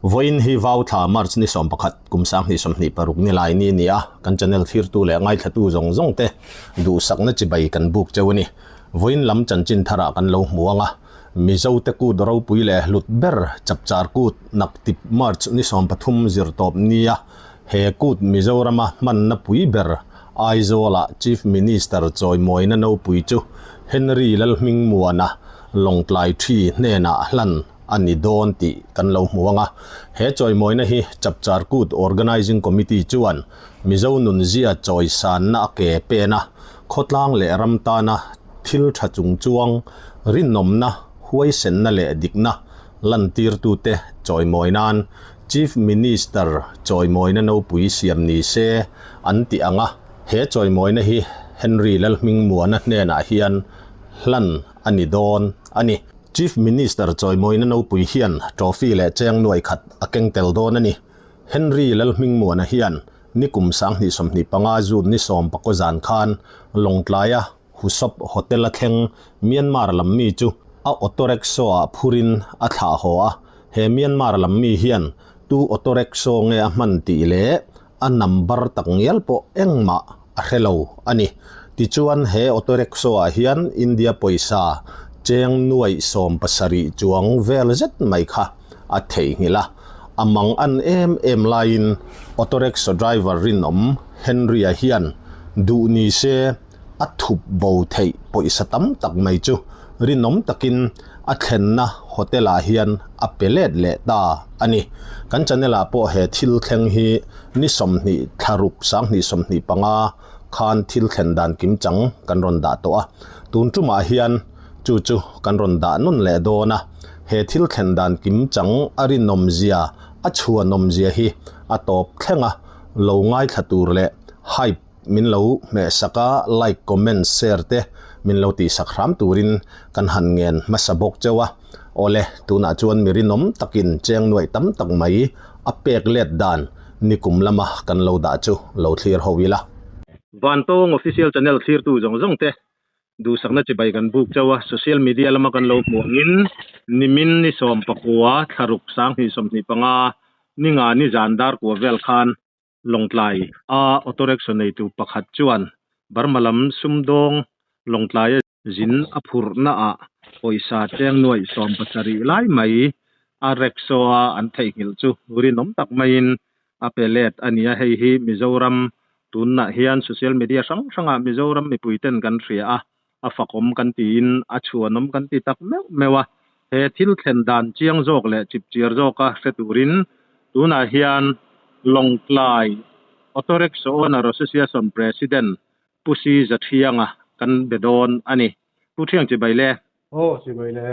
voin hi vau tha march ni som pakhat kumsang ni som ni paruk ni lai ni nia kan channel thir tu le ngai thatu zong zong te du sakna chi bai kan buk chawani voin lam chanchin thara kan lo muanga mizo te ku doro pui le lutber chapchar kut naktip march ni som pathum zir top nia he kut mizorama man na pui ber aizola chief minister choi moina no pui chu Henry lalming muana longtlai thi nena hlan ani don ti kan lo muanga he choi moina hi chapchar kut organizing committee chuan mizo nun zia choi san na ke pena khotlang le ramtana thil tha chung chuang rinnom na huai sen na le dikna lantir tu te choi moinan chief minister choi moina no pui siam ni se anti anga he choi moina hi Henry lalming muana nena hian hlan ani don ani Chief Minister choi moina no pui hian trophy le cheng nuai khat akeng tel don ani Henry lalming muana hian nikum sang ni som ni panga zu ni som pako zan khan longtlaya husop hotel akheng Myanmar lam mi chu a autorickshaw a phurin a tha ho a he Myanmar lam mi hian tu autorickshaw nge a man ti le a number tak ngial po engma a hello ani ti chuan he autorickshaw a hian India poisa cheng nuai som pasari chuang vel zet mai kha a thei ngila among an em line autorickshaw driver rinom Henry a hian du ni se a thup bo thei poisa tam tak mai chu rinom takin a thlenna hotel a hian a pelet le ta ani kan chanela po he thil thleng hi ni som ni tharup sang ni som ni panga khan thil thlen dan kim chang kan ron da to a tun tuma hian chu kan ron da nun le dona he thil thlen dan kim chang ari nom zia a chua nom zia hi a top thlenga lo ngai thatur le hype min lo me saka like comment share te min lo ti sakhram turin kan han ngen masabok chawa ole tuna chuan mirinom takin cheng nuai tam tak mai a pek let dan nikum lama kan lo da chu lo thlir howila Bantong official channel thlir tu jong jong te du sakna chi bai kan buk chawa social media lama kan lo muangin nimin ni som pakwa tharuk sang hi som ni panga ninga ni jandar ko vel khan longtlai a autorickshaw nei tu pakhat chuan barmalam sumdong longtlai zin aphur na a poisa cheng noi som pasari lai mai a rickshaw an thei hil chu rinom tak main a pelet ania hei hi Mizoram tunna hian social media sanga Mizoram mi puiten kan ria a fakom kan tin a chuanom kan ti tak mewa he thil thlen dan chiang jok le chip chiar joka seturin tuna hian longtlai autorickshaw owner association president pusi zathianga kan bedon ani pu thiang chi bai le chi bai le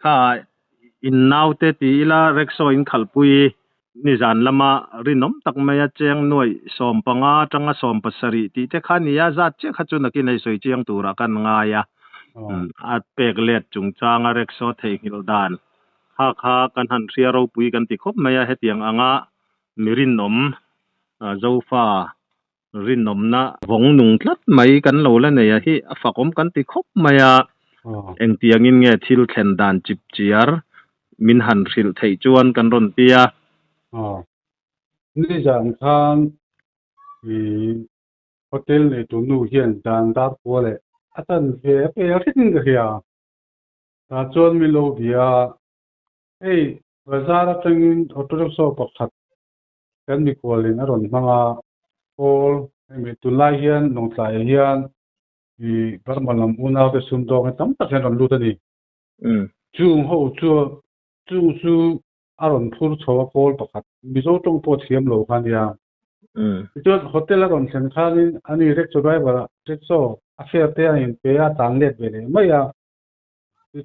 kha in now te ti ila rickshaw in khalpui ni zan lama rinom tak maya cheng noi som panga tanga som pasari ti te khania zat che khachu nakin nei soi chiang tura kan nga ya at peklet chung changa rickshaw thei hil dan kha kan han ria ro pui kan ti khop maya hetiang anga mirinom zofa rinom na vong nung tlat mai kan lo la nei hi afakom kan ti khop maya eng tiangin nge thil thlen dan chip chiar min han ril thei chuan kan ron tia ni jang khan hotel ne tu nu hian dan dar ko le atan ve pe rin ga ya ta chon mi lo dia ei bazar atangin autorickshaw pakhat kan mi kolin aron manga kol mi tu lai hian longtlai hian barmalam una te sumdong tam tak ron lutani chung ho chu aron phur chowa kol pakhat mizo tong po thiam lo khan ya chu hotel aron sen khanin ani rickshaw driver rickshaw affair te in pe a tang let vele maya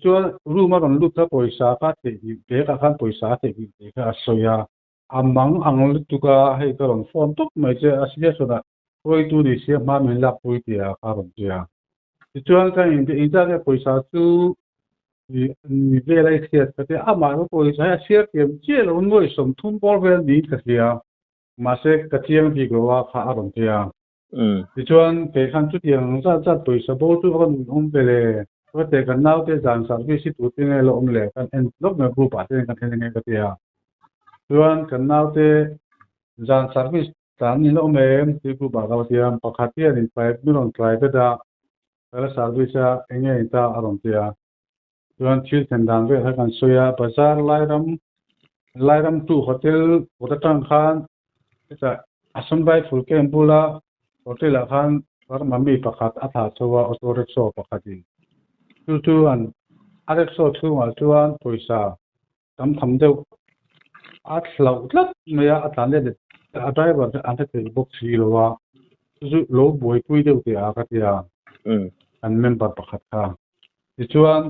chu room aron lut ta poisa ka te pe ka khan poisa te ki ka soya amang angol tuka hei karon phone tok mai che asia sona koi tu ni sia ma min la pui tia karon tia chuan ka in ta ke poisa chu ni ve lai sia te ama ro poisa sia kem che lo noi som thum bol vel ni ka sia ma se ka chiang bi go wa kha aron tia chuan pe khan chu tiang za poisa bo chu kan hom vele ko te kan nau te jan service tu tin lo om le kan en lok me bu pa te kan theng ka tia ส่วนกันนาวเตจาน service ตามนี้เราเมมที่ผู้บ่าวเทียมปกตินี่ไปไม่ลงไกลไปได้แล้ว service เองเนี่ยตาอารมณ์เทียส่วนชื่อเส้นทางเรื่องการช่วยภาษาไล่รำตู้โฮเทลโฮเทลตั้งคันจะอาสมไปฟูลเกมบุลาโฮเทลคันว่ามันมีปกติอัฐาชัวออโตเรกโซปกติจู่ๆอันอเรกโซชัวจวนปุยซาทำเดียวอัดเหล่าลัดไม่อยากอัดอะไรเด็ดอะไรแบบอันที่เป็นบุกซีหรือว่าจู่ๆโลบวยปุยเดียวที่อาการที่อันเมมเบอร์ปกติค่ะจวน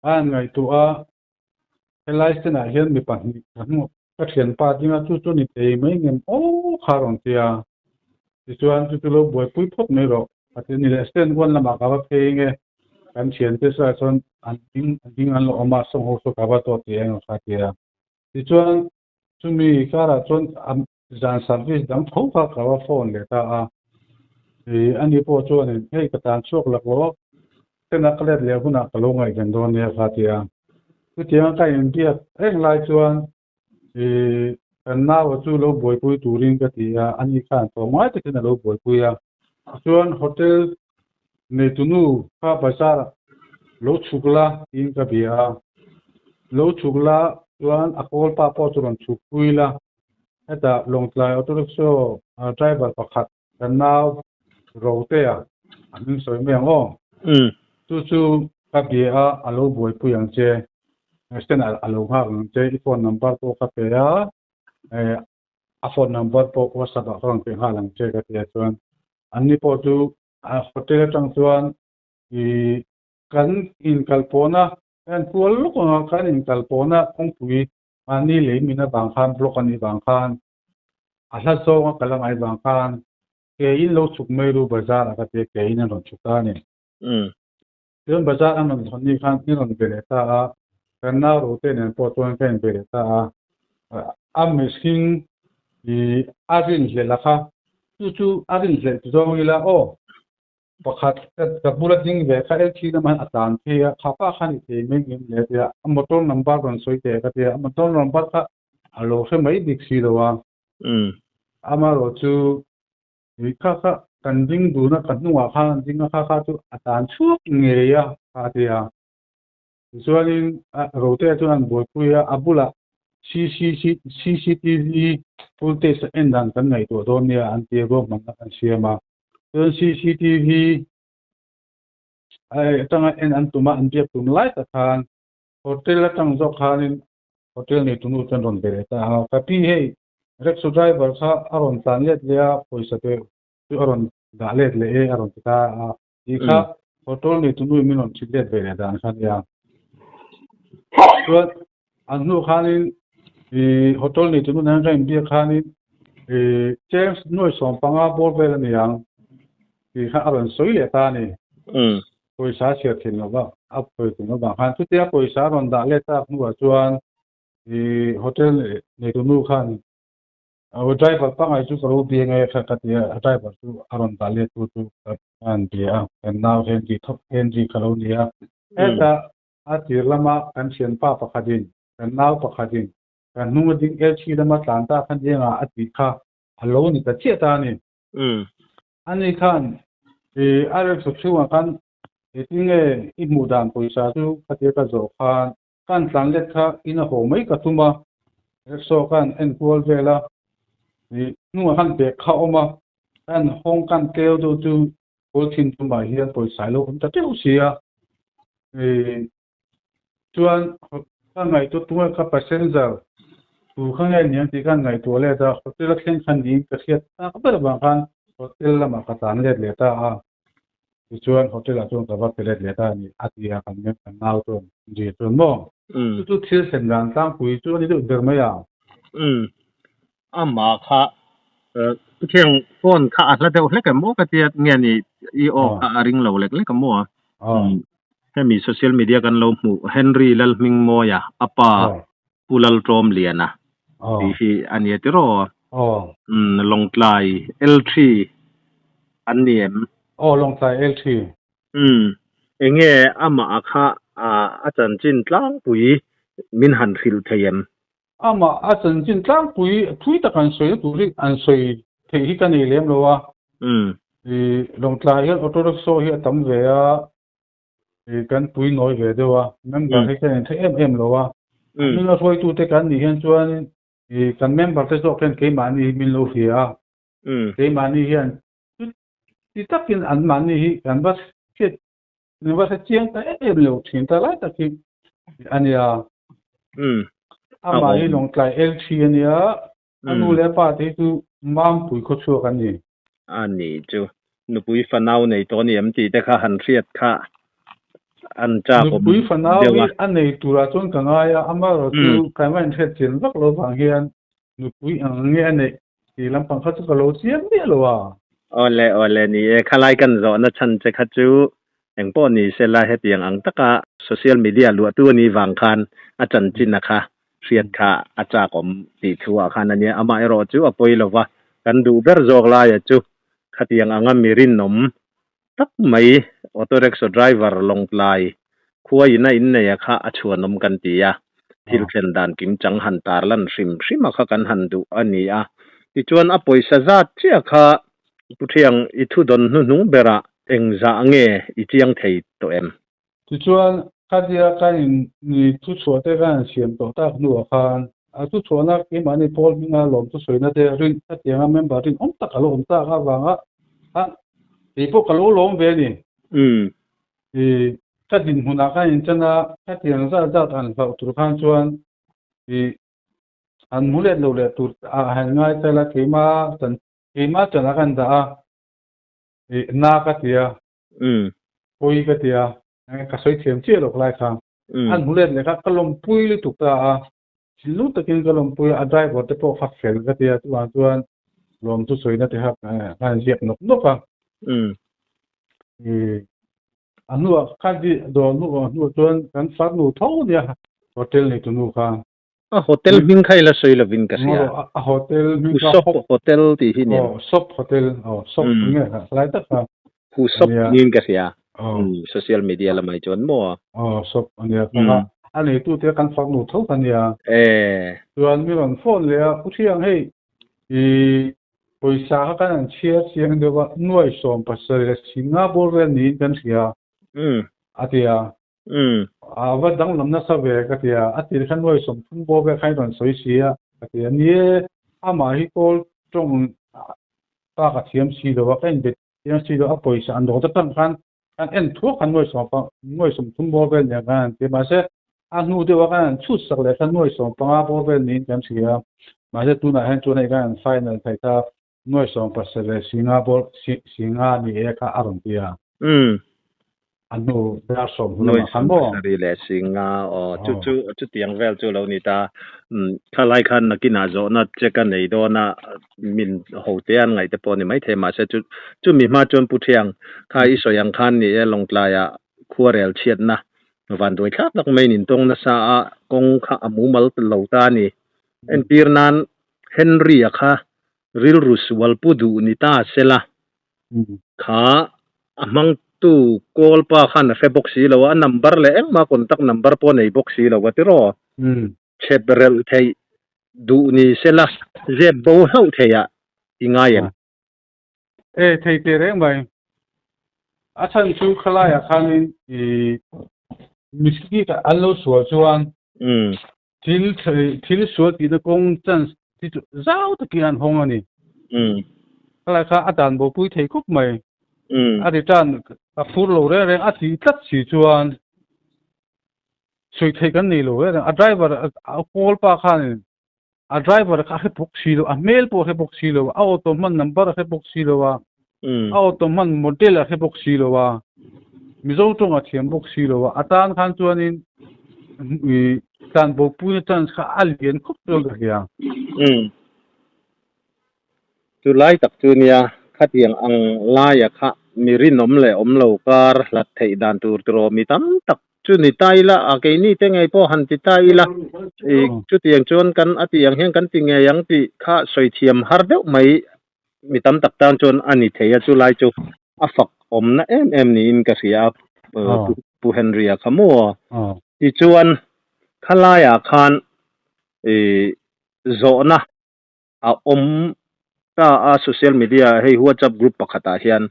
อันไงตัวไลฟ์เนี่ยเห็นมีปัญหาก็เขียนป้ายที่จู่ๆนี่เองไม่เงินโอ้คารอนที่ส่วนจู่ๆโลบวยปุยพบไม่รู้อาทิตย์นี้เส้นวันละมากกว่าเพลงกันเขียนที่ส่วนอันดิ้งอันเราเอามาส่งหัวสุขภาพตัวเองนะครับที่ส่วนจุดมีการส่วนจาน service ดังเขาก็กว่าโฟนเลยแต่อันนี้พอส่วนนี้ให้กระตันช่วงหลักว่าเป็นนักเรียนเลี้ยงคุณนักลงไงกันโดนเนี่ยครับคือที่ว่าใครยังเกียรหลายส่วนกันน้าว่าจู่เราบ่อยปุยตูริงก็ที่อันนี้ข้างตัวไม่ติดนะเราบ่อยปุยส่วนโฮเทลในตุนูข้าภาษาโลชุกลาอินกับเบียโลชุกลาส่วนอากอลป้าพอส่วนชุกปุยละแต่ลงไลน์ออโตริกโซไดรเวอร์ประคัดกันน้าโรเตออันนี้สวยไม่ยังจู่ๆกับเบียอารมณ์บ่อยปุยอย่างเจเส้นอารมณ์ห่างเจอีโฟนนัมเบอร์พอกับเบียโฟนนัมเบอร์พอว่าสับข้างเป็นห่างเจกับเบียส่วนอันนี้พอจู่โฮเทลตั้งส่วนกันอินคัลโปนากันพวกลูกกันอินคัลโปนาคงปุยอันนี้เลยมีนะบางคันบล็อกอันนี้บางคันอาจจะส่งกันละไงบางคันเกี่ยนโลชุกไม่รู้บาซาร์ก็เกี่ยนโลชุกกันนี่เรื่องบาซาร์อันนั้นคนนี้คันนี่เราเบลต้ากันน่ารู้เต้นพอตัวกันเบลต้ามิสกินอารินเจล่ะค่ะจู่ๆอารินเจจู่ๆวิลาโอประคัดกับบุรุษยิ่งเวกเอลชีนั้นมันอาจารย์ที่ข้าพขันที่ไม่เงินเลยที่มอเตอร์นัมเบอร์กันสวยเตะก็ที่มอเตอร์นัมเบอร์ก็ฮัลโหลเชื่อไหมดิกซีโร่มารู้จู่วิข้ากันยิ่งดูนะกันนัวข้ายิ่งข้าจู่อาจารย์ช่วยเงียข้าที่ส่วนนี้รู้เตะจู่นั้นบ่อยคุยบุละCCTV ฟูลเทสเอ็นดันกันไงตัวโดนเนี่ยอันที่รวมมันกันเสียมาCCTV ตั้งอันตุมาอันเดียบตุมไล่ตะคานโฮเทลตั้งจอกคานินโฮเทลนี่ตุนูจันรอนเบรตาแต่พี่ให้เร็กสุดท้ายบริษัทอารมณ์ตันเล็ดเลียปุยสเตออารมณ์ด่าเล็ดเลยอารมณ์ที่ก้าอีกค่ะโฮเทลนี่ตุนูมีนนชิดเล็ดเบรตาอันขันยาส่วนอันนู้คานินโฮเทลนี่ตุนูนั่งกันเบียคานินเจมส์นุ่ยสองปังอาบอลเบลนี่ยังที่ข้าอารมณ์สวยเลยตานี่ปุยสาเสียถิ่นแล้วก็อัพไปถึงแล้วบางครั้งทุกที่ปุยสารอนด่าเล็ดตาหนูชวนโฮเทลในตุนูขันไดรเวอร์ปังไอจูกรูบีไงค่ะก็ที่ไดรเวอร์จูอารมณ์ด่าเล็ดจู่อันเดียเป็นนาวเฮนรี่คาโลเนียแต่อาทิตย์ละมากันเชียนป้าประคดินเป็นนาวประคดินกันนุ่งดิ้งเอลชีละมาต่างตาขันเดียงอาทิตย์ค่ะฮัลโหลนี่ก็เชี่ยตานี่อันนี้ขันอะไรสุดช่วงกันที่ไงอีมูดานปุยสาจูคัดเยก็โจกันสันเล็ดค่ะอินะโหไม่กระตุ้มมาเอ็กโซกันเอ็นคูลเวล่านู่นกันเด็กเข้ามากันห้องกันเกลียวดูคูลทินตุ้มมาเฮียปุยสายโลกมันจะเจ้าเสียชวนกันไงตัวกับเปอร์เซ็นต์จะตัวข้างในเนี่ยที่กันไงตัวเล็ดจะเขาจะเล่นขันยิงกระเทียมก็เป็นบางครั้งโฮเทลละมากระตันเล็ดเลยตาส่วนโฮเทลละส่วนกับว่าเป็นเล็ดเลยตานี่อาทิตย์กันเนี่ยกันน่าตัวจีตัวมั่งจู่ๆที่เส้นทางตั้งคุยจู่นี่ดูเดิมไม่ยาวมาค่ะเที่ยงโฟนค่ะแล้วเดี๋ยวเล็กกับโมก็จะเนี่ยนี่อีโออาริงเราเล็กกับโมแค่มีโซเชียลมีเดียกันเราหมู่เฮนรี่ลัลมิงโมยาอัปปาปูลัลโตรมเลียนะที่อันนี้ที่รอลงไลน์ L3 อันนี้ลงไลน์ L3 เองมาค่ะอาจารย์จินตลางปุยมินหันฟิลเทียม ama asan jin tlang pui ta kan soi tu ri an soi the hi kan ni lem lo wa e long tla hi orthodox so hi tam ve a e kan pui noi ve de wa member hi kan the lo wa min lo soi tu te kan ni hian chuan e kan member te so kan ke ma ni min lo hi a ke ma ni hian ti takin an ma ni hi kan ba ke ni ba se chiang ta lo thin ta lai ta ki ania ama hi long tlai LT ania anu le pa te tu mam pui kho chu kan ni ani chu nu pui fanau nei to ni am ti te kha han riat kha an cha nu pui fanau hi an nei tura chon ka nga ya ama ro tu kai man the chin vak lo bang hian nu pui ang nge nei ti lam pang kha chu ka lo chiam ni lo wa ole ni e khalai kan zo na chan che kha chu eng po ni se la he piang ang taka social media lu tu ni wang khan a chan chin na kha riat kha a cha kom ti thua khan ania ama ero chu apoi lo wa kan du ber jok la ya chu khatiang anga mirin nom tak mai auto rickshaw driver long lai khuwa ina in ne ya kha achua nom kan ti ya thil khen dan kim chang han tar lan rim kha kan han du ani a ti chuan a poisa zat chia kha puthiang I thu don nu nung bera engza ange I chiang thei to em ti chuan kadia kan ni tu chua te kan siam to ta nu khan a tu chua na ke ma ni pol mi nga lom tu soi na te rin ta tianga member rin om ta ka lo om ta ka wanga ha ti po ka lo lom ve ni e ta din huna kan in chana ta tiang za an fa tur khan chuan e an mulet lo le tur a han ngai ta la ke ma chana kan da e na ka tia poi ka tia ka soi thiam che lo lai kha an mulet le ka kalom pui li tuk ta a lu takin kalom pui a driver te po kha fel ka tia chuan lom tu soi na te ha kan siap nok ka e anu ka di do nu chuan kan far nu tho dia hotel ni tu nu kha a hotel min khai la soi la vin ka sia a hotel min ka hotel ti hi ni shop hotel shop nge lai ta ka hu shop nin ka sia social media la mai chon mo shop ania ka ani tu te kan far nu tho kan ya chuan mi ron phone le a thiang hei poisa ka kan chia siang de wa nuai som pasal Singapore ni kan sia atia wa dang lam na sa ve ka tia ati khan nuai som phun bo ve khai ron soi sia atia ni ama hi kol tong ta ka thiam si do wa kan be thiam si do a poisa an do ta tan kan en thu kan nuai som phun bo ve ne kan ti ma se a nu de wa kan chu sak le kan nuai som pa bo ve ni kan sia ma se tu na han chu nei kan final thai ta nuai som pasal Singapore singa ni e ka aron tia anu da som noi kan bo ri le singa chu tiang vel chu lo ni ta khalai khan na kina zo na cheka nei do na min hotean ngai te pon ni mai the ma se chu mi ma chon pu thiang kha I soyang khan ni e long tla ya khuarel chiat na van doi thak nak mai nin tong na sa a kong kha amu mal lo ta ni en pir nan Henry kha ril rus wal pu du ni ta sela kha amang tu call pa khan fe boxi lo a number le eng ma contact number po nei boxi lo wa ti ro chebrel thei du ni sela je bo hau theya inga yen thei te reng bai a chan chu khala ya khanin miski ka allo so chuan thil so ti da kong chan ti zau ta kian hong ani khala kha atan bo pui thei khup mai a ri tan a fur lo re a ti tat si chuan soi thei kan ni lo a driver a call pa khan a driver ka he boxi lo a mail po he boxi lo a auto man number he boxi lo a auto man model he boxi lo a mi zo tong a thiam boxi lo a atan khan chuan in tan bo pui tan kha alien khup lo ga ya tu lai tak tu nia khatiang ang la ya kha mirin om le om lo kar lat thei dan tur tro mi tam tak chu ni tai la a ke ni te ngai po han ti tai la chu tiang chon kan atiang heng kan ti nge yang ti kha soi thiam har deuh mai mi tam tak tan chon ani theya chu lai chu a fak om na em ni in ka sia pu Henry a khamo ti chuan khala ya khan zona a ta a social media hei WhatsApp group pakhata hian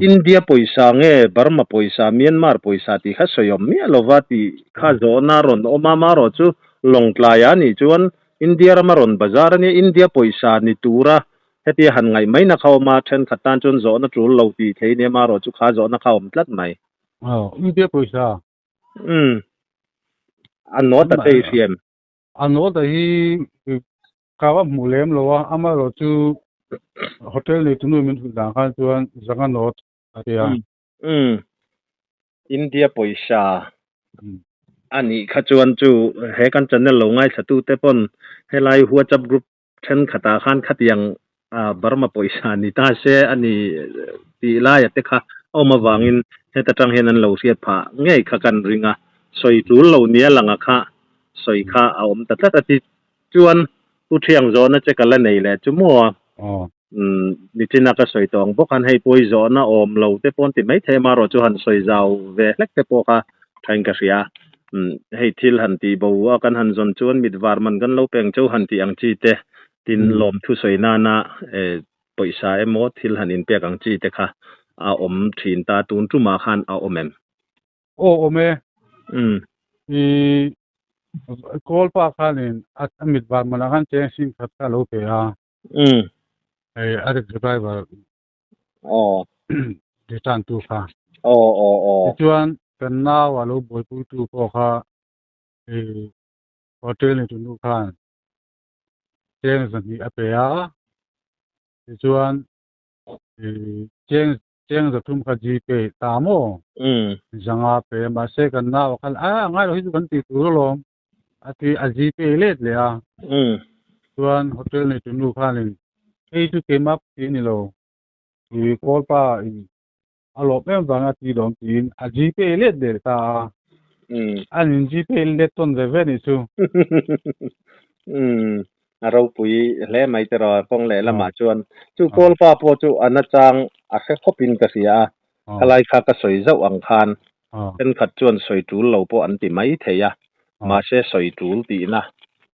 India poisa nge Burma poisa Myanmar poisa ti kha soyom mi lovati kha zona ron omama ro chu longtlaya ni chuan India ramaron bazar ni India poisa ni tura heti han ngai mai na khawma then khatan chun zona tul lo ti theine ma ro chu kha zona khawm tlat mai India poisa anno ta te siam anno da hi kawa mulem lowa ama ro chu hotel ni tunu min da khan chuan zanga not atia India poisa ani kha chuan chu he kan channel lo ngai thatu te pon helai WhatsApp group then khata khan khatiang Burma poisa ni ta se ani ti la ya te kha oma wangin he ta tang henan lo siat pha ngei kha kan ringa soi tul lo nia langa kha soi kha aom ta ta ti chuan tu thiang zona che kala nei le chu mo ni tina ka soi tong bokan hei poi zona om lo te pon ti mai the ma ro chu han soi zau ve lek te po ka thain ka ria hei thil han ti bo wa kan han zon chuan mit war man kan lo peng chu han ti ang chi te tin lom thu soi na na poisa emo thil han in pe ang chi te kha a om thin ta tun tu ma khan a omem ome i kol pa khanin at mit war man khan che sin khat ka lo pe a ei at driver de tan tu kha chuan kan na wa lo boi pu tu ko kha hotel ni tu nu khan cheng zan ni ape a chuan cheng za tum kha ji pe ta mo zanga pe ma se kan na wa khan ngai ro hi kan ti tu lo ati a ji pe let le a chuan hotel ni tu nu khan ei tu ke map ti ni lo i kol pa a lo pem wanga ti dom tin a ji pe let de ta an ji pe let ton de ve ni chu aro pui le mai te ro pong le lama chuan chu kol pa po chu anachang a khe khopin ka sia kalai kha ka soi zau ang khan ten khat chuan soi tul lo po an ti mai theya ma se soi tul ti na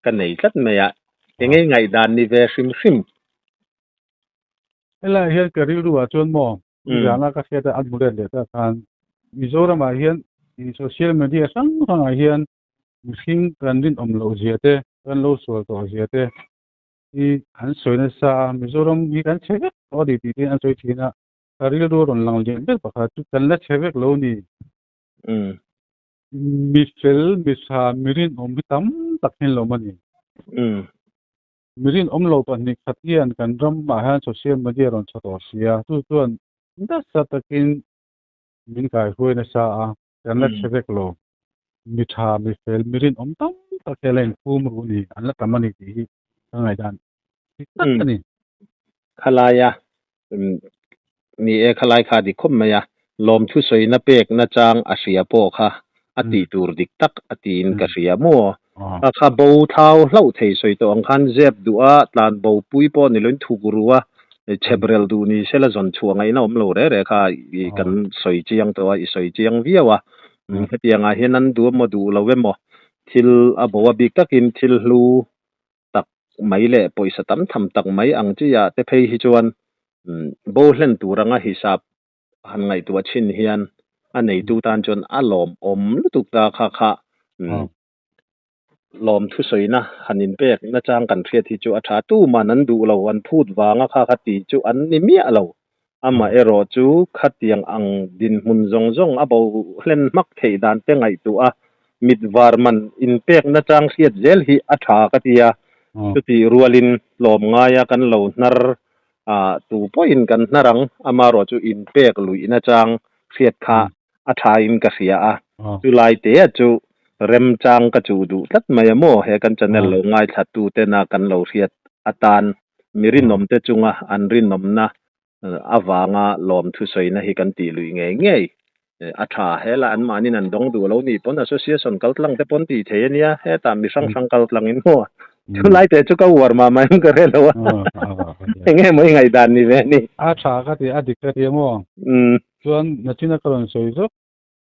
ka nei tlat me ya engei ngai dan ni ve sim ela hian ka ri ruwa chuan mo jana ka kheta an bulet le ta khan Mizoram a hian i social media sang a hian muslim kan din om lo ziate kan lo so to ziate i an soina sa Mizoram hi kan chhe odi ti an soi thina ka ri ru ron lang le be pakha tu kan la chhevek lo ni misel bisa mirin om bitam takhin lo mani mirin om lo pa ni khatian kan ram ma han social media ron chato sia tu tuan da sa takin min kai huina sa a kan la chhevek lo mitha misel mirin om tam takhelen pum ru ni an la tamani ti ngai dan ni khalaya ni e khalai kha di khom maya lom thu soi na pek na chang a sia po kha ati tur dik tak ati in ka sia mo kha bo thau hlau thei soi to ang khan zep duwa tlan bo pui po ni loin thu guruwa chebrel du ni sela zon chuanga ina om lo re kha i kan soi chiang to i soi chiang viawa hetianga hianan du mo du lo wemo thil a bowa bik takin thil hlu tak mai le poisa tam tham tak mai ang chi ya te phei hi chuan bo hlen turanga hisap han ngai tu chin hian anei tu tan chon alom om lutuk ta kha lom thu soina hanin pek na chang kan thriat hi chu atha tu manan du lo an phut wanga kha khati chu an ni mi alo ama ero chu khatiang ang din mun zong abo hlen mak thei dan te ngai tu a mit warman in pek na chang siat zel hi atha katia chuti rualin lom ngaya kan lo nar tu point kan narang amaro chu in pek lui na chang siat kha atha in ka sia a chu lai te chu rem chang ka chu du tlat mai mo he kan channel lo ngai thatu te na kan lo riat atan mirin nom te chunga an rin nom na awanga lom thu soina hi kan ti lui nge atha hela an manin an dong du lo ni pon association kaltlang te pon ti thenia he ta mi sang kaltlang in mo chu lai te chu ka war ma mai ka re lo nge moi ngai dan ni ve ni atha ka ti adik ka ti mo chuan nachina karon soi zo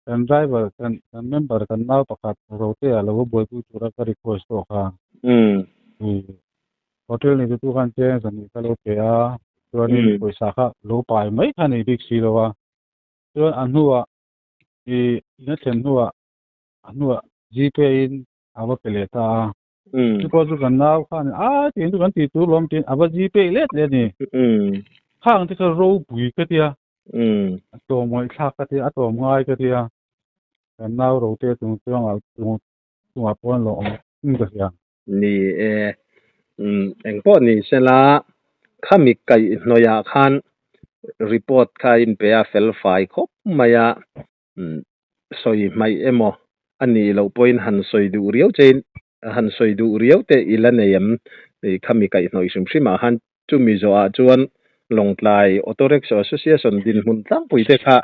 kan driver kan member kan nau pakat rote ala wo boy pu tura ka request to kha hotel ni tu kan che san ni ka lo ke a to ni paisa kha lo pai mai kha ni big si lo wa to an huwa ina then huwa anwa gp in awa pele ta ko ju kan naw khan tin tu kan ti tu lom tin awa gp le ni khang ti ka ro bui ka tia to moi thak ka tia to ngai ka tia kan naw ro te tu tu a pon lo ka sia ni eng po ni sela khami kai noya khan report kha in pe a fel fai khop maya soi mai emo ani lo point han soi du riau chen han soi du riau te ilaneyam khami kai noi sum sima han chu mi zo a chuan longtlai auto rickshaw association din hun tlang pui te kha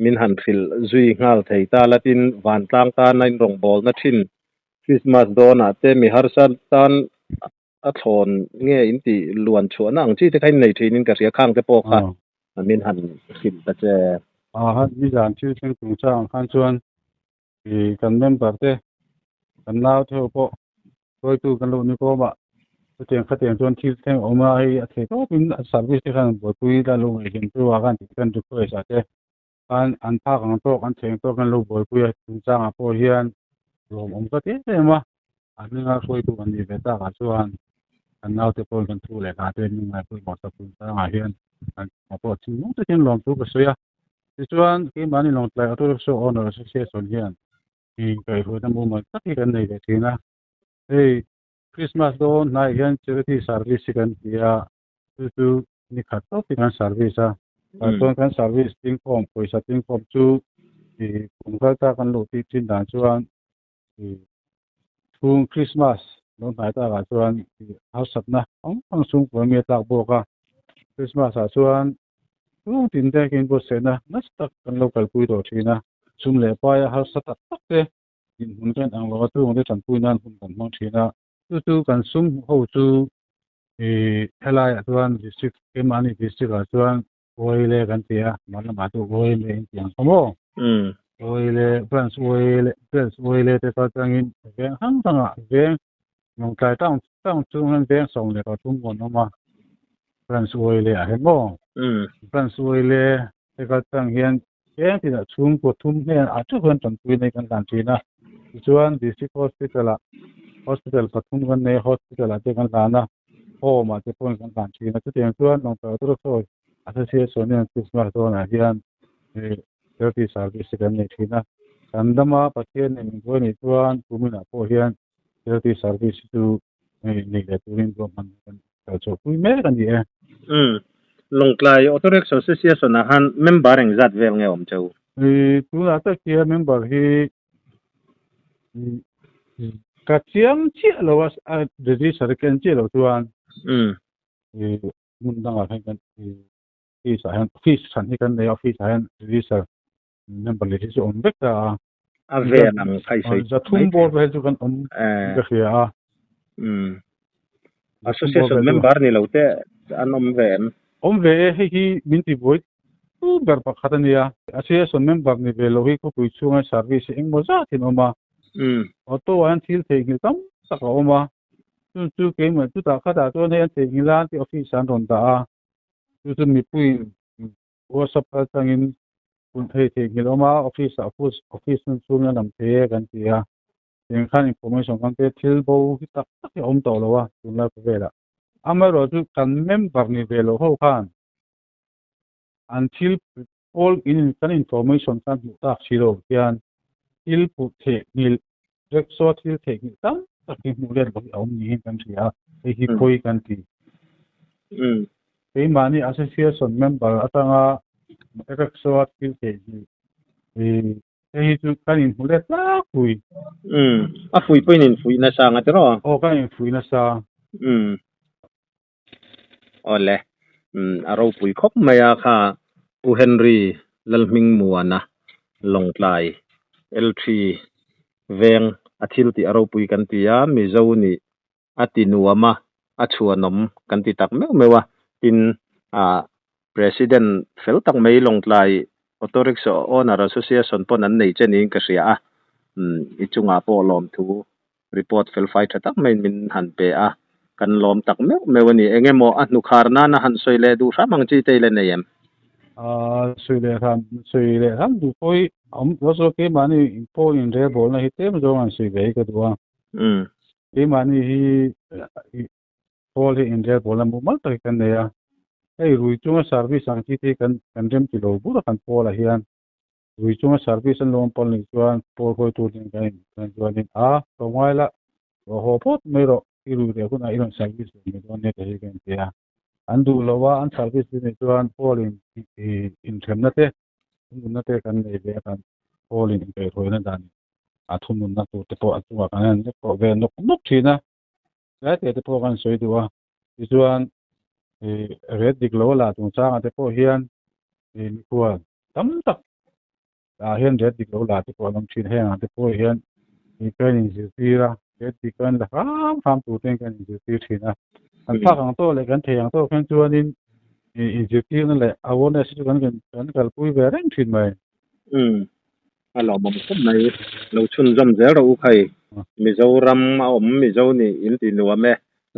min han phil zui ngal thei ta latin van tlang ta nain rong bol na thin Christmas dona te mi harsan tan a thon nge in ti luan chuan ang chi te khain nei thinin ka ria khang te po kha min han phil ta che ha ni jan chu chen tu chang khan chuan kan member te kan naw the po toi tu kan lo ni ko ba tiang kha tiang chuan thil theng oma ai a the to pin service te khan bo pui da lo ngai hin tu wa kan ti kan tu ko sa te an phak ang to kan theng to kan lo bo pui tu chang a po hian lom ka te ma an nga khoi tu kan ni ve ta ka chuan kan naw te po kan thu le ka te ni ngai pui mo ta pun ta nga hian an po chu mo te chen lom tu ka so ya ti chuan ki mani long tlai auto rickshaw owner association hian kai hu da mo ma ta ki kan nei ve thina Christmas do nai hian charity service kan tia tu ni khat to kan service kan service ting form poisa ting form chu kum ta kan lo ti chin dan chuan thung Christmas do nai ta ga chuan house up na ang sung ko me tak bo ka Christmas a chuan tung tin te kin bo se na nastak kan local pui do thina sum le pa ya house tak tak te in hun kan ang lo tu ngde chan pui nan hun kan mong thina tu kan sum ho chu thelai chuan district ke mani district a chuan oile kan tia man ma tu oile in tiang komo oile branch oile te ka changin ve hang tanga ve ngong kai tang chung han ve song le ka tum mon ma branch oile a he mo branch oile te ka chang hian ke ti da chung ko thum he a chu kan tan pui nei kan dan thina chuan district hospital pathum kan nei hospital ate kan lana ma te pon kan dan thina chu tiang chuan nong ta tu so association ne Christmas do na hian charity service kan nei thina kandama pathian ni go ni chuan kumina po hian charity service tu nei le turin do man kan cho pui me kan ni longtlai auto rickshaw association na han member eng zat vel nge om chau tu la ta kia member hi ka chiang chi lo was a register kan chi lo chuan mun dang a kan fees san hi kan nei office han register member le hi on bek ta a ve nang khai sei za thum board ve chu kan ka khia association member ni lo te an om ve hi min ti boy tu ber pa khatania association member ni ve lo hi ko pui chunga service eng mo za tin oma auto an thil thei ngil tam taka oma chu ke ma chu ta khata to ne thei ngila ti office an ron ta chu mi pui WhatsApp ka changin kun thei ngil oma office nun chunga nam the kan tia eng khan information kan te thil bo hi tak om to lo wa tun la ve la amaro chu kan member ni ve lo ho khan until all in kan information kan ta siro kian il pu the nil rickshaw thil the ni tam taki mulen bo om ni kan sia hi koi kan ti mani association member atanga rickshaw thil the ni chu kan in mulet la pui a fui poinin fui na sa nga tero kan in fui na sa ole aro pui khop maya kha u Henry lalming muana longtlai L3 veng athil ti aro pui kan tia mi zo ni atinuama achuanom kan ti tak mewa tin president fel tak mei longtlai auto rickshaw owner association pon an nei chenin ka ria ichunga po lom thu report fel fight tak main min han pe a kan lom tak me wani engemo anu kharna na han soile du sa mang chi te le neyem suile han du poi so ke mani po in re bol na hitem zo an sui ve ka duwa ke mani hi pol in re bol na mu mal ta kan ne ya ei rui chunga service ang chi te kan rem ki lo bu kan pol a hian rui chunga service an lom pol ni chuan pol khoi tu din kan chuan in to ngai la ho pot me ro i rui re kun a iron service ni don ne te kan ya an du lowa an service ni chuan pol in themna te na te kan nei ve kan pol in pe thoi na dan a thum na tu te po atuwa kan ne ko ve nok thina la te po kan soi duwa i chuan red dik lo la tung chang ate po hian ni kuwa tam tak hian red dik lo la te po lam thin heng ate po hian ni kan in zira red dik kan la ham tu ten kan in zir thina an phak ang to le kan theyang to kan chuan in zir na le awon se kan kal pui ve reng thin mai alo bom kom nai lo chun jam zero u khai mizoram a mizo ni in ti nuwa me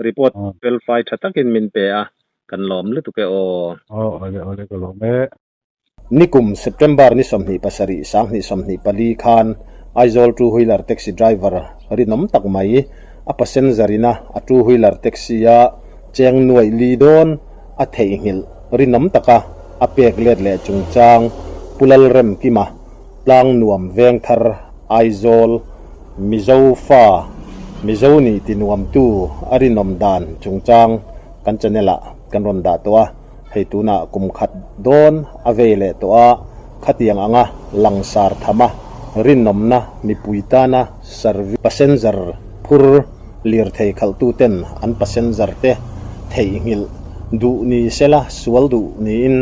report fel fight takin min pe a kan lom lu tu ke ole ko lo me nikum September ni somni pasari sang ni somni pali khan aizol two wheeler taxi driver rinom tak mai a passenger ina a two wheeler taxi ya cheng nuai li don a thei ngil rinom taka a pek let le chungchang pulal rem kima tlang nuam veng thar aizol mizo fa mizo ni tinuam tu arinom dan chungchang kan chanela kan ronda towa heituna kumkhat don avele toa khatiang anga langsar thama rinnomna mipuitana service passenger phur lir thei khaltu ten an passenger te thei ngil du ni sela sual du ni in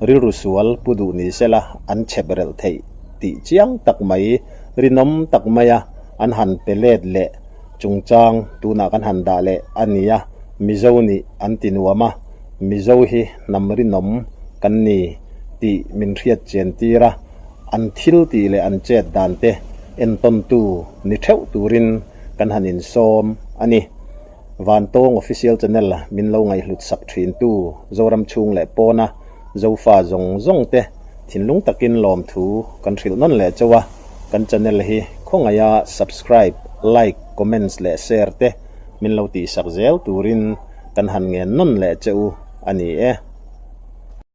riru sual pudu ni sela an chebrel thei ti chiang takmai rinom takmaya an han pelet le chungchang tuna kan handa le ania mizoni antinuama mizo hi namri nom kan ni ti min riat chen tira an thil ti le an chet dante en ton tu ni theu turin kan hanin som ani van tong official channel min lo ngai hlut sak thin tu zoram chung le pona zofa zong te thinlung takin lom thu kan thil non le chawa kan channel hi khongaya subscribe like comments le share te min lo ti sak zel turin kan han nge non le cheu ani